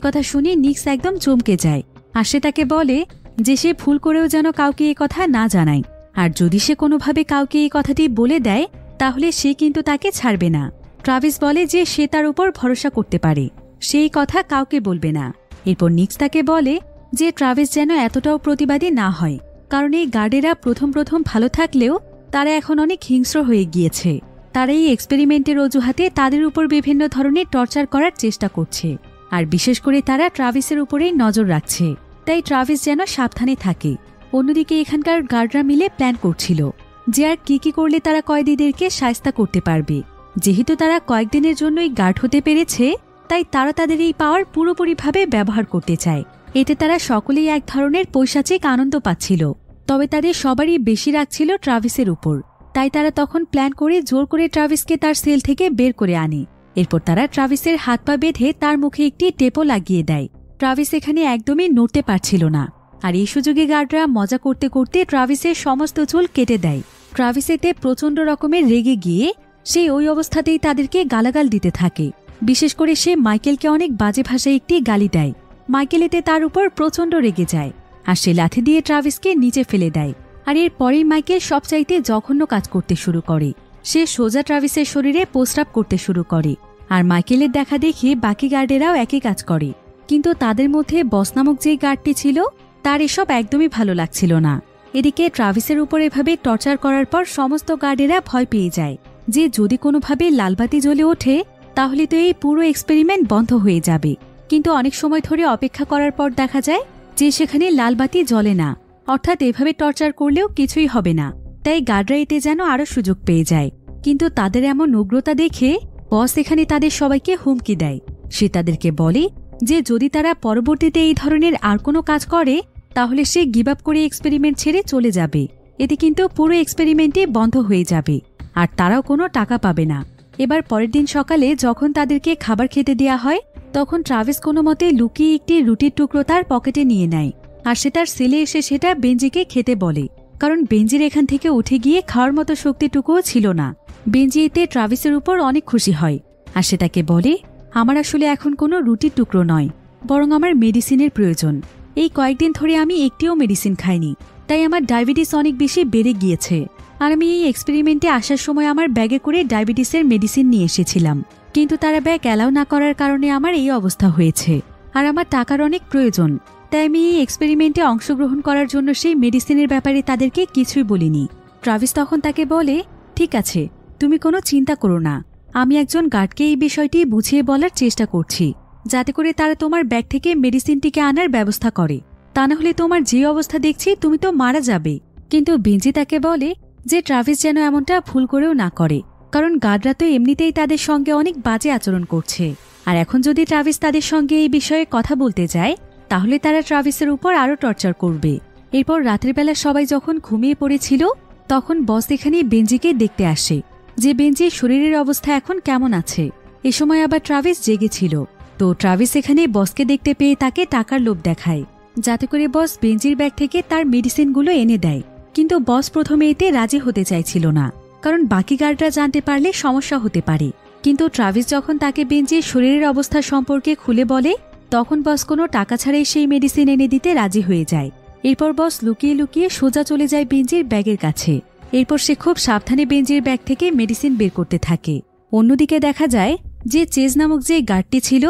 কথা শুনে নিক্স একদম চমকে যায়, আর সে তাকে বলে যে সে ভুল করেও যেন কাউকে এই কথা না জানায়, আর যদি সে কোনোভাবে কাউকে এই কথাটি বলে দেয়, তাহলে সে কিন্তু তাকে ছাড়বে না। ট্রাভিস বলে যে সে তার উপর ভরসা করতে পারে, সেই কথা কাউকে বলবে না। এরপর নিক্স তাকে বলে যে ট্রাভিস যেন এতটাও প্রতিবাদী না হয়, কারণ এই গার্ডেরা প্রথম ভালো থাকলেও তারা এখন অনেক হিংস্র হয়ে গিয়েছে। তারা এই এক্সপেরিমেন্টের অজুহাতে তাদের উপর বিভিন্ন ধরনের টর্চার করার চেষ্টা করছে, আর বিশেষ করে তারা ট্রাভিসের উপরেই নজর রাখছে। তাই ট্রাভিস যেন সাবধানে থাকে। অন্যদিকে এখানকার গার্ডরা মিলে প্ল্যান করছিল যে আর কি করলে তারা কয়েদিদেরকে শায়েস্তা করতে পারবে। যেহেতু তারা কয়েকদিনের জন্যই গার্ড হতে পেরেছে, তাই তারা তাদের এই পাওয়ার পুরোপুরিভাবে ব্যবহার করতে চায়। এতে তারা সকলেই এক ধরনের পৈশাচিক আনন্দ পাচ্ছিল। তবে তাদের সবারই বেশি রাগ ছিল ট্রাভিসের উপর। তাই তারা তখন প্ল্যান করে জোর করে ট্রাভিসকে তার সেল থেকে বের করে আনে। এরপর তারা ট্রাভিসের হাত পা বেঁধে তার মুখে একটি টেপও লাগিয়ে দেয়। ট্রাভিস এখানে একদমই নড়তে পারছিল না। আর এই সুযোগে গার্ডরা মজা করতে করতে ট্রাভিসের সমস্ত চুল কেটে দেয়। ট্রাভিস এতে প্রচণ্ড রকমের রেগে গিয়ে সে ওই অবস্থাতেই তাদেরকে গালাগাল দিতে থাকে। বিশেষ করে সে মাইকেলকে অনেক বাজে ভাষায় একটি গালি দেয়। মাইকেল এতে তার উপর প্রচণ্ড রেগে যায় আর সে লাথি দিয়ে ট্রাভিসকে নিচে ফেলে দেয়। আর এর পরেই মাইকেল সবচাইতে জঘন্য কাজ করতে শুরু করে। সে সোজা ট্রাভিসের শরীরে প্রস্রাব করতে শুরু করে। আর মাইকেলের দেখা দেখে বাকি গার্ডেরাও একই কাজ করে। কিন্তু তাদের মধ্যে বস নামক যে গার্ডটি ছিল তার এসব একদমই ভালো লাগছিল না। এদিকে ট্রাভিসের উপর এভাবে টর্চার করার পর সমস্ত গার্ডেরা ভয় পেয়ে যায় যে যদি কোনোভাবে লালবাতি জ্বলে ওঠে তাহলে তো এই পুরো এক্সপেরিমেন্ট বন্ধ হয়ে যাবে। কিন্তু অনেক সময় ধরে অপেক্ষা করার পর দেখা যায় যে সেখানে লালবাতি জ্বলে না, অর্থাৎ এভাবে টর্চার করলেও কিছুই হবে না। তাই গার্ডরা এতে যেন আরও সুযোগ পেয়ে যায়। কিন্তু তাদের এমন উগ্রতা দেখে বস এখানে তাদের সবাইকে হুমকি দেয়। সে তাদেরকে বলে যে যদি তারা পরবর্তীতে এই ধরনের আর কোনো কাজ করে তাহলে সে গিভ আপ করে এক্সপেরিমেন্ট ছেড়ে চলে যাবে। এতে কিন্তু পুরো এক্সপেরিমেন্টই বন্ধ হয়ে যাবে আর তারাও কোনো টাকা পাবে না। এবার পরের দিন সকালে যখন তাদেরকে খাবার খেতে দেওয়া হয় তখন ট্রাভিস কোনো মতে লুকিয়ে একটি রুটির টুকরো তার পকেটে নিয়ে নেয় আর সে তার সেলে এসে সেটা বেঞ্জিকে খেতে বলে, কারণ বেঞ্জির এখান থেকে উঠে গিয়ে খাওয়ার মতো শক্তিটুকুও ছিল না। বেঞ্জি এতে ট্রাভিসের উপর অনেক খুশি হয় আর সে তাকে বলে, আমার আসলে এখন কোনো রুটির টুকরো নয়, বরং আমার মেডিসিনের প্রয়োজন। এই কয়েকদিন ধরে আমি একটিও মেডিসিন খাইনি, তাই আমার ডায়াবেটিস অনেক বেশি বেড়ে গিয়েছে। আর আমি এই এক্সপেরিমেন্টে আসার সময় আমার ব্যাগে করে ডায়াবেটিসের মেডিসিন নিয়ে এসেছিলাম, কিন্তু তারা ব্যাগ অ্যালাউ না করার কারণে আমার এই অবস্থা হয়েছে। আর আমার টাকার অনেক প্রয়োজন, তাই আমি এই এক্সপেরিমেন্টে অংশগ্রহণ করার জন্য সেই মেডিসিনের ব্যাপারে তাদেরকে কিছুই বলিনি। ট্রাভিস তখন তাকে বলে, ঠিক আছে, তুমি কোনো চিন্তা করো না, আমি একজন গার্ডকে এই বিষয়টি বুঝিয়ে বলার চেষ্টা করছি যাতে করে তারা তোমার ব্যাগ থেকে মেডিসিনটিকে আনার ব্যবস্থা করে, তা না হলে তোমার যে অবস্থা দেখছি তুমি তো মারা যাবে। কিন্তু বেঞ্জি তাকে বলে যে ট্রাভিস যেন এমনটা ভুল করেও না করে, কারণ গার্ডরা তো এমনিতেই তাদের সঙ্গে অনেক বাজে আচরণ করছে। আর এখন যদি ট্রাভিস তাদের সঙ্গে এই বিষয়ে কথা বলতে যায় তাহলে তারা ট্রাভিসের উপর আরও টর্চার করবে। এরপর রাতের বেলা সবাই যখন ঘুমিয়ে পড়েছিল তখন বস এখানে বেঞ্জিকে দেখতে আসে যে বেঞ্জির শরীরের অবস্থা এখন কেমন আছে। এ সময় আবার ট্রাভিস জেগেছিল। তো ট্রাভিস এখানে বসকে দেখতে পেয়ে তাকে টাকার লোভ দেখায় যাতে করে বস বেঞ্জির ব্যাগ থেকে তার মেডিসিনগুলো এনে দেয়। কিন্তু বস প্রথমে এতে রাজি হতে চাইছিল না, কারণ বাকি গার্ডরা জানতে পারলে সমস্যা হতে পারে। কিন্তু ট্রাভিস যখন তাকে বেঞ্জির শরীরের অবস্থা সম্পর্কে খুলে বলে তখন বস কোনো টাকা ছাড়াই সেই মেডিসিন এনে দিতে রাজি হয়ে যায়। এরপর বস লুকিয়ে লুকিয়ে সোজা চলে যায় বেঞ্জির ব্যাগের কাছে। এরপর সে খুব সাবধানে বেঞ্জির ব্যাগ থেকে মেডিসিন বের করতে থাকে। অন্যদিকে দেখা যায় যে চেজ নামক যে গার্ডটি ছিল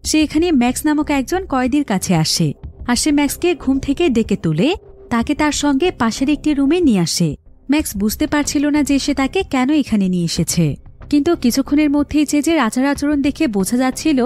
সে এখানে ম্যাক্স নামক একজন কয়েদির কাছে আসে আর সে ম্যাক্সকে ঘুম থেকে ডেকে তুলে তাকে তার সঙ্গে পাশের একটি রুমে নিয়ে আসে। ম্যাক্স বুঝতে পারছিল না যে সে তাকে কেন এখানে নিয়ে এসেছে, কিন্তু কিছুক্ষণের মধ্যেই চেজের আচার আচরণ দেখে বোঝা যাচ্ছিল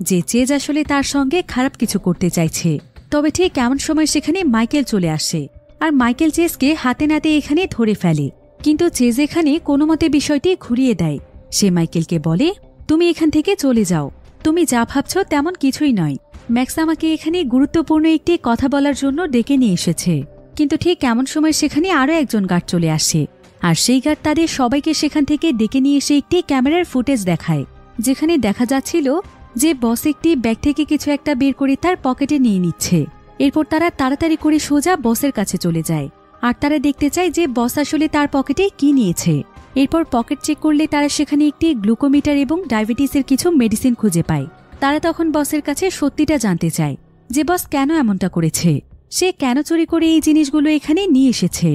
যে চেজ আসলে তার সঙ্গে খারাপ কিছু করতে চাইছে। তবে ঠিক এমন সময় সেখানে মাইকেল চলে আসে আর মাইকেল চেজকে হাতে নাতে এখানে ধরে ফেলে। কিন্তু চেজ এখানে কোনো মতে বিষয়টি ঘুরিয়ে দেয়। সে মাইকেলকে বলে, তুমি এখান থেকে চলে যাও, তুমি যা ভাবছ তেমন কিছুই নয়। ম্যাক্স আমাকে এখানে গুরুত্বপূর্ণ একটি কথা বলার জন্য ডেকে নিয়ে এসেছে। কিন্তু ঠিক এমন সময় সেখানে আরও একজন গার্ড চলে আসে আর সেই গার্ড তাদের সবাইকে সেখান থেকে ডেকে নিয়ে এসে একটি ক্যামেরার ফুটেজ দেখায় যেখানে দেখা যাচ্ছিল যে বস একটি ব্যাগ থেকে কিছু একটা বের করে তার পকেটে নিয়ে নিচ্ছে। এরপর তারা তাড়াতাড়ি করে সোজা বসের কাছে চলে যায় আর তারা দেখতে চায় যে বস আসলে তার পকেটে কি নিয়েছে। এরপর পকেট চেক করলে তারা সেখানে একটি গ্লুকোমিটার এবং ডায়াবেটিসের কিছু মেডিসিন খুঁজে পায়। তারা তখন বসের কাছে সত্যিটা জানতে চায় যে বস কেন এমনটা করেছে, সে কেন চুরি করে এই জিনিসগুলো এখানে নিয়ে এসেছে।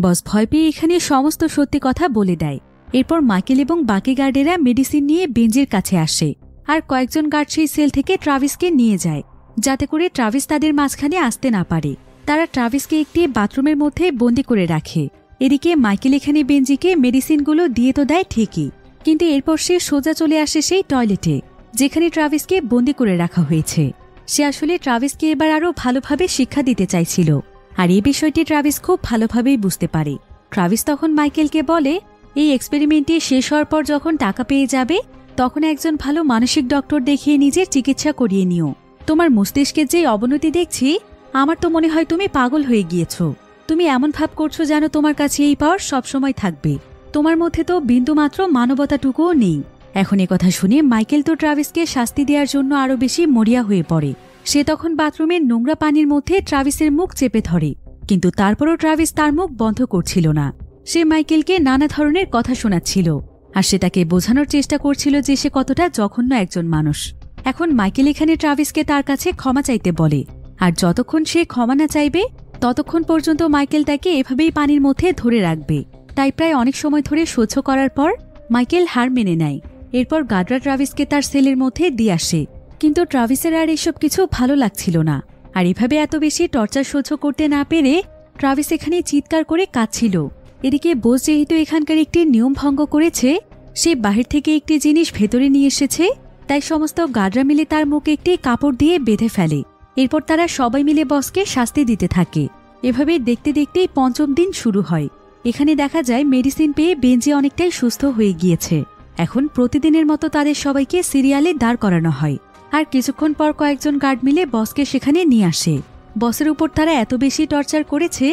বস ভয় পেয়ে এখানে সমস্ত সত্যি কথা বলে দেয়। এরপর মাইকেল এবং বাকি গার্ডেরা মেডিসিন নিয়ে বেঞ্জির কাছে আসে আর কয়েকজন গার্ড সেই সেল থেকে ট্রাভিসকে নিয়ে যায় যাতে করে ট্রাভিস তাদের মাঝখানে আসতে না পারে। তারা ট্রাভিসকে একটি বাথরুমের মধ্যে বন্দি করে রাখে। এদিকে মাইকেল এখানে বেঞ্জিকে মেডিসিনগুলো দিয়ে তো দেয় ঠিকই, কিন্তু এরপর সে সোজা চলে আসে সেই টয়লেটে যেখানে ট্রাভিসকে বন্দি করে রাখা হয়েছে। সে আসলে ট্রাভিসকে এবার আরও ভালোভাবে শিক্ষা দিতে চাইছিল। আর এই বিষয়টি ট্রাভিস খুব ভালোভাবেই বুঝতে পারে। ট্রাভিস তখন মাইকেলকে বলে, এই এক্সপেরিমেন্টটি শেষ হওয়ার পর যখন টাকা পেয়ে যাবে তখন একজন ভালো মানসিক ডক্টর দেখিয়ে নিজের চিকিৎসা করিয়ে নিও। তোমার মস্তিষ্কের যে অবনতি দেখছি, আমার তো মনে হয় তুমি পাগল হয়ে গিয়েছ। তুমি এমন ভাব করছো যেন তোমার কাছে এই পাওয়ার সবসময় থাকবে। তোমার মধ্যে তো বিন্দুমাত্র মানবতাটুকুও নেই। এখন কথা শুনে মাইকেল তো ট্রাভিসকে শাস্তি দেওয়ার জন্য আরো বেশি মরিয়া হয়ে পড়ে। সে তখন বাথরুমের নোংরা পানির মধ্যে ট্রাভিসের মুখ চেপে ধরে, কিন্তু তারপরও ট্রাভিস তার মুখ বন্ধ করছিল না। সে মাইকেলকে নানা ধরনের কথা শোনাচ্ছিল, আর সে তাকে বোঝানোর চেষ্টা করছিল যে সে কতটা জঘন্য একজন মানুষ। এখন মাইকেল এখানে ট্রাভিসকে তার কাছে ক্ষমা চাইতে বলে, আর যতক্ষণ সে ক্ষমা না চাইবে ততক্ষণ পর্যন্ত মাইকেল তাকে এভাবেই পানির মধ্যে ধরে রাখবে। তাই প্রায় অনেক সময় ধরে সহ্য করার পর মাইকেল হার মেনে নেয়। এরপর গার্ডরা ট্রাভিসকে তার সেলের মধ্যে দিয়ে আসে, কিন্তু ট্রাভিসের আর এসব কিছু ভালো লাগছিল না। আর এভাবে এত বেশি টর্চার সহ্য করতে না পেরে ট্রাভিস এখানে চিৎকার করে কাঁদছিল। এদিকে বোস যেহেতু এখানকার একটি নিয়ম ভঙ্গ করেছে, সে বাহির থেকে একটি জিনিস ভেতরে নিয়ে এসেছে, তাই সমস্ত গার্ডরা মিলে তার মুখে একটি কাপড় দিয়ে বেঁধে ফেলে। এরপর তারা সবাই মিলে বসকে শাস্তি দিতে থাকে। এভাবে দেখতে দেখতেই পঞ্চম দিন শুরু হয়। এখানে দেখা যায় মেডিসিন পেয়ে বেঞ্জি অনেকটাই সুস্থ হয়ে গিয়েছে। এখন প্রতিদিনের মতো তাদের সবাইকে সিরিয়ালে দাঁড় করানো হয়। আর কিছুক্ষণ পর কয়েকজন গার্ড মিলে বসকে সেখানে নিয়ে আসে। বসের উপর তারা এত বেশি টর্চার করেছে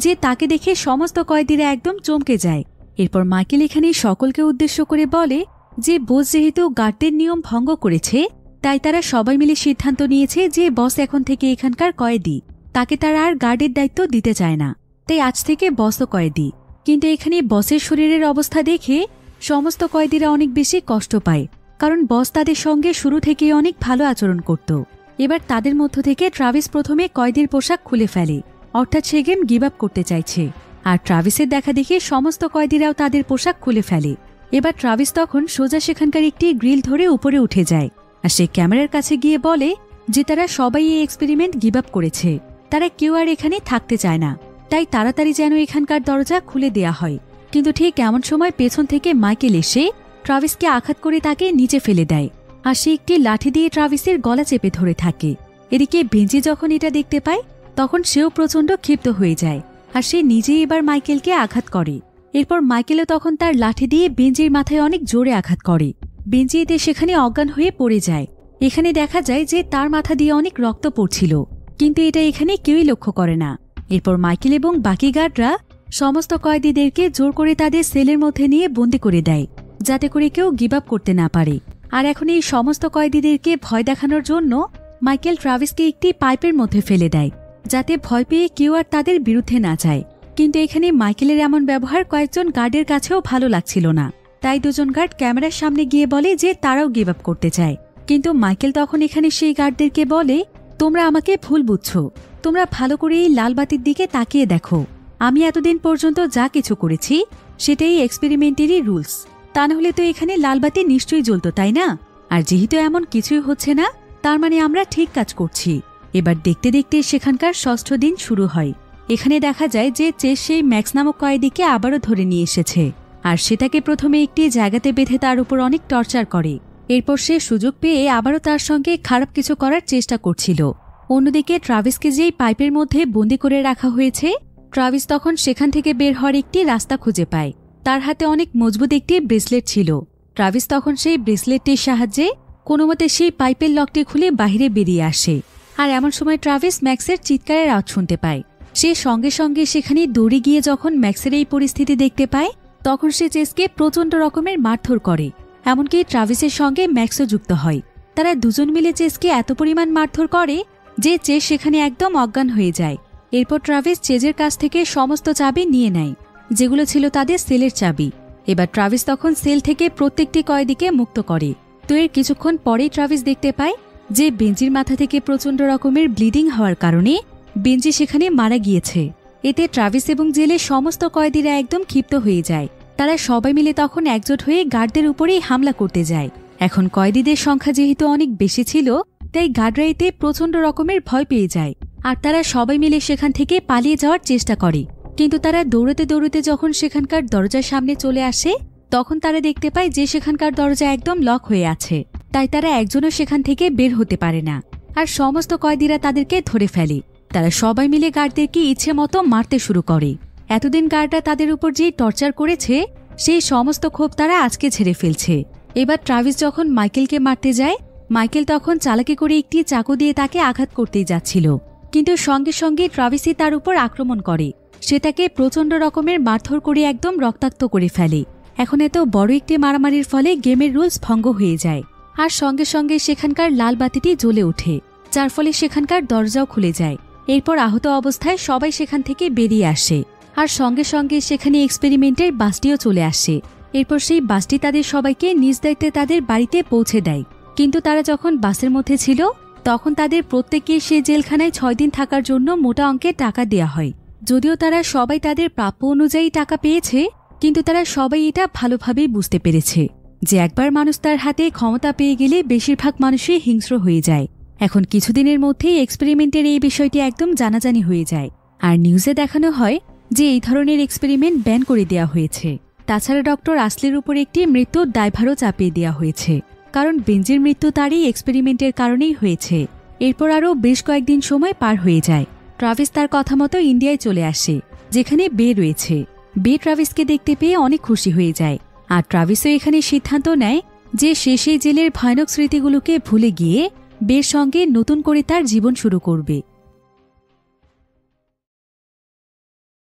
যে তাকে দেখে সমস্ত কয়েদিরা একদম চমকে যায়। এরপর মাইকেল এখানে সকলকে উদ্দেশ্য করে বলে যে বস যেহেতু গার্ডদের নিয়ম ভঙ্গ করেছে, তাই তারা সবাই মিলে সিদ্ধান্ত নিয়েছে যে বস এখন থেকে এখানকার কয়েদি, তাকে তারা আর গার্ডের দায়িত্ব দিতে চায় না। তাই আজ থেকে বসও কয়েদি। কিন্তু এখানে বসের শরীরের অবস্থা দেখে সমস্ত কয়েদিরা অনেক বেশি কষ্ট পায়, কারণ বস তাদের সঙ্গে শুরু থেকে অনেক ভালো আচরণ করত। এবার তাদের মধ্য থেকে ট্রাভিস প্রথমে কয়েদির পোশাক খুলে ফেলে, অর্থাৎ সে গেম গিভ আপ করতে চাইছে। আর ট্রাভিসের দেখা দেখে সমস্ত কয়েদিরাও তাদের পোশাক খুলে ফেলে। এবার ট্রাভিস তখন সোজা সেখানকার একটি গ্রিল ধরে উপরে উঠে যায়, আর সে ক্যামেরার কাছে গিয়ে বলে যে তারা সবাই এই এক্সপেরিমেন্ট গিভ আপ করেছে, তারা কেউ আর এখানে থাকতে চায় না, তাই তাড়াতাড়ি যেন এখানকার দরজা খুলে দেয়া হয়। কিন্তু ঠিক এমন সময় পেছন থেকে মাইকেল এসে ট্রাভিসকে আঘাত করে তাকে নিচে ফেলে দেয়, আর সে একটি লাঠি দিয়ে ট্রাভিসের গলা চেপে ধরে থাকে। এদিকে বেঞ্জি যখন এটা দেখতে পায় তখন সেও প্রচণ্ড ক্ষিপ্ত হয়ে যায়, আর সে নিজেই এবার মাইকেলকে আঘাত করে। এরপর মাইকেলও তখন তার লাঠি দিয়ে বেঞ্জির মাথায় অনেক জোরে আঘাত করে। বেঞ্জি এতে সেখানে অজ্ঞান হয়ে পড়ে যায়। এখানে দেখা যায় যে তার মাথা দিয়ে অনেক রক্ত পড়ছিল, কিন্তু এটা এখানে কেউই লক্ষ্য করে না। এরপর মাইকেল এবং বাকি গার্ডরা সমস্ত কয়েদিদেরকে জোর করে তাদের সেলের মধ্যে নিয়ে বন্দি করে দেয়, যাতে করে কেউ গিভ আপ করতে না পারে। আর এখন এই সমস্ত কয়েদিদেরকে ভয় দেখানোর জন্য মাইকেল ট্রাভিসকে একটি পাইপের মধ্যে ফেলে দেয়, যাতে ভয় পেয়ে কেউ আর তাদের বিরুদ্ধে না যায়। কিন্তু এখানে মাইকেলের এমন ব্যবহার কয়েকজন গার্ডের কাছেও ভালো লাগছিল না, তাই দুজন গার্ড ক্যামেরার সামনে গিয়ে বলে যে তারাও গিভ আপ করতে চায়। কিন্তু মাইকেল তখন এখানে সেই গার্ডদেরকে বলে, তোমরা আমাকে ভুল বুঝছো, তোমরা ভালো করে এই লাল বাতির দিকে তাকিয়ে দেখো। আমি এতদিন পর্যন্ত যা কিছু করেছি সেটাই এক্সপেরিমেন্টেরই রুলস, তা নাহলে তো এখানে লাল বাতি নিশ্চয়ই জ্বলত, তাই না? আর যেহেতু এমন কিছুই হচ্ছে না, তার মানে আমরা ঠিক কাজ করছি। এবার দেখতে দেখতে সেখানকার ষষ্ঠ দিন শুরু হয়। এখানে দেখা যায় যে চেস সেই ম্যাক্স নামক কয়েদিকে আবারও ধরে নিয়ে এসেছে, আর সেটাকে প্রথমে একটি জায়গাতে বেঁধে তার উপর অনেক টর্চার করে। এরপর সে সুযোগ পেয়ে আবারও তার সঙ্গে খারাপ কিছু করার চেষ্টা করছিল। অন্যদিকে ট্রাভিসকে যেই পাইপের মধ্যে বন্দি করে রাখা হয়েছে, ট্রাভিস তখন সেখান থেকে বের হওয়ার একটি রাস্তা খুঁজে পায়। তার হাতে অনেক মজবুত একটি ব্রেসলেট ছিল। ট্রাভিস তখন সেই ব্রেসলেটটির সাহায্যে কোনোমতে সেই পাইপের লকটি খুলে বাহিরে বেরিয়ে আসে। আর এমন সময় ট্রাভিস ম্যাক্সের চিৎকারের আওয়াজ শুনতে পায়। সে সঙ্গে সঙ্গে সেখানে দৌড়ে গিয়ে যখন ম্যাক্সের এই পরিস্থিতি দেখতে পায়, তখন সে চেসকে প্রচণ্ড রকমের মারধর করে। এমনকি ট্রাভিসের সঙ্গে ম্যাক্সও যুক্ত হয়। তারা দুজন মিলে চেসকে এত পরিমাণ মারধর করে যে চেস সেখানে একদম অজ্ঞান হয়ে যায়। এরপর ট্রাভিস চেজের কাছ থেকে সমস্ত চাবি নিয়ে নেয়, যেগুলো ছিল তাদের সেলের চাবি। এবার ট্রাভিস তখন সেল থেকে প্রত্যেকটি কয়েদিকে মুক্ত করে। তো এর কিছুক্ষণ পরেই ট্রাভিস দেখতে পায় যে বেঞ্জির মাথা থেকে প্রচণ্ড রকমের ব্লিডিং হওয়ার কারণে বেঞ্জি সেখানে মারা গিয়েছে। এতে ট্রাভিস এবং জেলের সমস্ত কয়েদিরা একদম ক্ষিপ্ত হয়ে যায়। তারা সবাই মিলে তখন একজোট হয়ে গার্ডদের উপরেই হামলা করতে যায়। এখন কয়েদিদের সংখ্যা যেহেতু অনেক বেশি ছিল, তাই গার্ডরা এতে প্রচণ্ড রকমের ভয় পেয়ে যায়, আর তারা সবাই মিলে সেখান থেকে পালিয়ে যাওয়ার চেষ্টা করে। কিন্তু তারা দৌড়তে দৌড়তে যখন সেখানকার দরজার সামনে চলে আসে, তখন তারা দেখতে পায় যে সেখানকার দরজা একদম লক হয়ে আছে, তাই তারা একজনও সেখান থেকে বের হতে পারে না। আর সমস্ত কয়েদিরা তাদেরকে ধরে ফেলে। তারা সবাই মিলে গার্ডদেরকে ইচ্ছে মতো মারতে শুরু করে। এতদিন গার্ডরা তাদের উপর যে টর্চার করেছে সেই সমস্ত ক্ষোভ তারা আজকে ঝেড়ে ফেলছে। এবার ট্রাভিস যখন মাইকেলকে মারতে যায়, মাইকেল তখন চালাকি করে একটি চাকু দিয়ে তাকে আঘাত করতেই যাচ্ছিল, কিন্তু সঙ্গে সঙ্গে ট্রাভিসই তার উপর আক্রমণ করে। সে তাকে প্রচণ্ড রকমের মারধর করে একদম রক্তাক্ত করে ফেলে। এখন এত বড় একটি মারামারির ফলে গেমের রুলস ভঙ্গ হয়ে যায়, আর সঙ্গে সঙ্গে সেখানকার লাল বাতিটি জ্বলে ওঠে, যার ফলে সেখানকার দরজাও খুলে যায়। এরপর আহত অবস্থায় সবাই সেখান থেকে বেরিয়ে আসে, আর সঙ্গে সঙ্গে সেখানে এক্সপেরিমেন্টের বাসটিও চলে আসে। এরপর সেই বাসটি তাদের সবাইকে নিজ দায়িত্বে তাদের বাড়িতে পৌঁছে দেয়। কিন্তু তারা যখন বাসের মধ্যে ছিল তখন তাদের প্রত্যেককে সে জেলখানায় 6 দিন থাকার জন্য মোটা অঙ্কের টাকা দেয়া হয়। যদিও তারা সবাই তাদের প্রাপ্য অনুযায়ী টাকা পেয়েছে, কিন্তু তারা সবাই এটা ভালোভাবেই বুঝতে পেরেছে যে একবার মানুষ তার হাতে ক্ষমতা পেয়ে গেলে বেশিরভাগ মানুষই হিংস্র হয়ে যায়। এখন কিছুদিনের মধ্যেই এক্সপেরিমেন্টের এই বিষয়টি একদম জানাজানি হয়ে যায়, আর নিউজে দেখানো হয় যে এই ধরনের এক্সপেরিমেন্ট ব্যান করে দেওয়া হয়েছে। তাছাড়া ডক্টর আসলির উপর একটি মৃত্যুর দায়ভারও চাপিয়ে দেওয়া হয়েছে, কারণ বেঞ্জির মৃত্যু তারই এক্সপেরিমেন্টের কারণেই হয়েছে। এরপর আরও বেশ কয়েকদিন সময় পার হয়ে যায়। ট্রাভিস তার কথা মতো ইন্ডিয়ায় চলে আসে, যেখানে বে রয়েছে। বে ট্রাভিসকে দেখতে পেয়ে অনেক খুশি হয়ে যায়, আর ট্রাভিসও এখানে সিদ্ধান্ত নেয় যে সে সেই জেলের ভয়ানক স্মৃতিগুলোকে ভুলে গিয়ে বের সঙ্গে নতুন করে তার জীবন শুরু করবে।